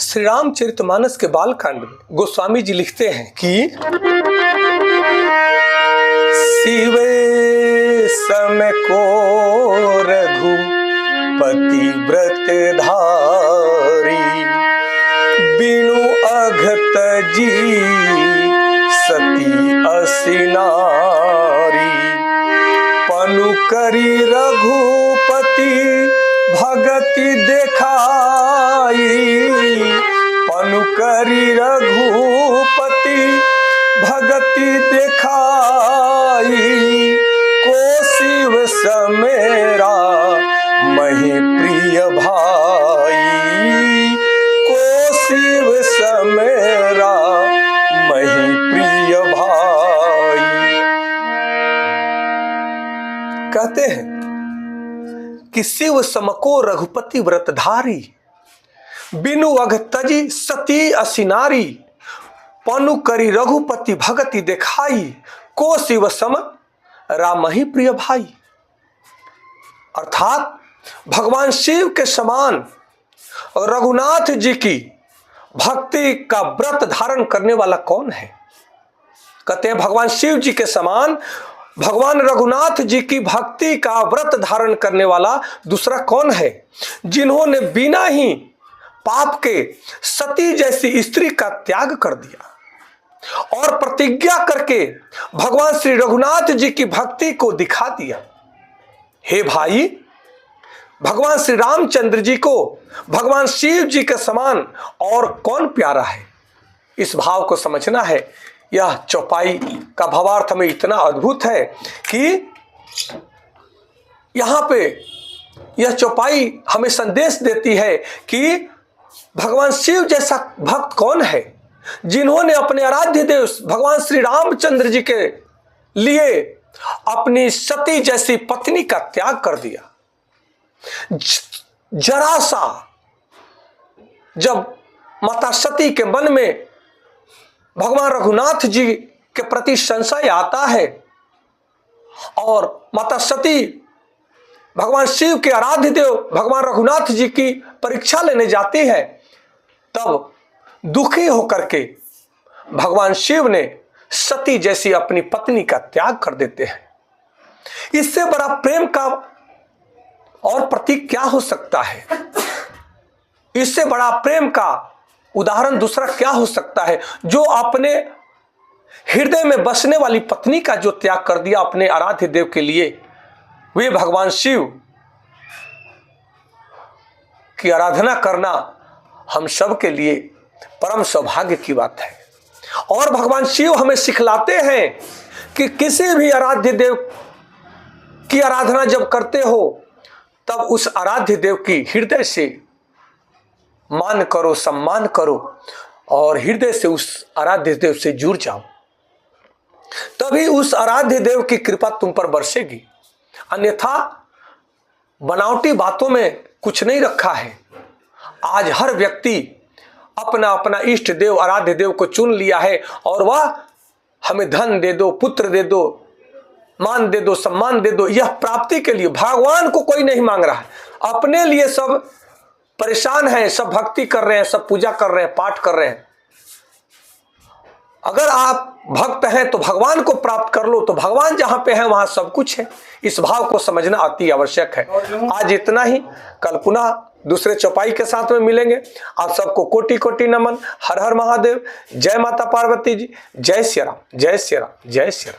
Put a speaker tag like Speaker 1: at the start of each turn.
Speaker 1: श्री रामचरितमानस के बालकांड में गोस्वामी जी लिखते हैं कि शिवे सम को रघुपति व्रत धारी, बिनु अघत जी सती असिनारी, पनु करी रघुपति भगति देखाई, पनु करी रघुपति भगति देखाई, को शिव समेरा मही प्रिय भाई, को शिव समेरा मही प्रिय भाई। कहते हैं कि शिव समको रघुपति व्रतधारी, बिनु अघतजी सती असिनारी, पनु करी रघुपति भगति देखाई, को शिव सम रामहि प्रिय भाई। अर्थात भगवान शिव के समान रघुनाथ जी की भक्ति का व्रत धारण करने वाला कौन है। कहते हैं भगवान शिव जी के समान भगवान रघुनाथ जी की भक्ति का व्रत धारण करने वाला दूसरा कौन है, जिन्होंने बिना ही पाप के सती जैसी स्त्री का त्याग कर दिया और प्रतिज्ञा करके भगवान श्री रघुनाथ जी की भक्ति को दिखा दिया। हे भाई, भगवान श्री रामचंद्र जी को भगवान शिव जी के समान और कौन प्यारा है, इस भाव को समझना है। यह चौपाई का भावार्थ में इतना अद्भुत है कि यहाँ पे यह चौपाई हमें संदेश देती है कि भगवान शिव जैसा भक्त कौन है, जिन्होंने अपने आराध्य देव भगवान श्री रामचंद्र जी के लिए अपनी सती जैसी पत्नी का त्याग कर दिया। जरा सा जब माता सती के मन में भगवान रघुनाथ जी के प्रति संशय आता है और माता सती भगवान शिव के आराध्य देव भगवान रघुनाथ जी की परीक्षा लेने जाती है, तब दुखी होकर के भगवान शिव ने सती जैसी अपनी पत्नी का त्याग कर देते हैं। इससे बड़ा प्रेम का और प्रतीक क्या हो सकता है, इससे बड़ा प्रेम का उदाहरण दूसरा क्या हो सकता है, जो अपने हृदय में बसने वाली पत्नी का जो त्याग कर दिया अपने आराध्य देव के लिए। वे भगवान शिव की आराधना करना हम सब के लिए परम सौभाग्य की बात है। और भगवान शिव हमें सिखलाते हैं कि किसी भी आराध्य देव की आराधना जब करते हो तब उस आराध्य देव की हृदय से मान करो, सम्मान करो और हृदय से उस आराध्य देव से जुड़ जाओ, तभी उस आराध्य देव की कृपा तुम पर बरसेगी। अन्यथा बनावटी बातों में कुछ नहीं रखा है। आज हर व्यक्ति अपना अपना इष्ट देव आराध्य देव को चुन लिया है और वह हमें धन दे दो, पुत्र दे दो, मान दे दो, सम्मान दे दो, यह प्राप्ति के लिए। भगवान को कोई नहीं मांग रहा है, अपने लिए सब परेशान हैं, सब भक्ति कर रहे हैं, सब पूजा कर रहे हैं, पाठ कर रहे हैं। अगर आप भक्त हैं तो भगवान को प्राप्त कर लो, तो भगवान जहां पे है वहां सब कुछ है। इस भाव को समझना अति आवश्यक है। आज इतना ही, कल पुनः दूसरे चौपाई के साथ में मिलेंगे। आप सबको कोटि कोटि नमन। हर हर महादेव। जय माता पार्वती जी। जय श्री राम, जय श्री राम, जय श्री राम।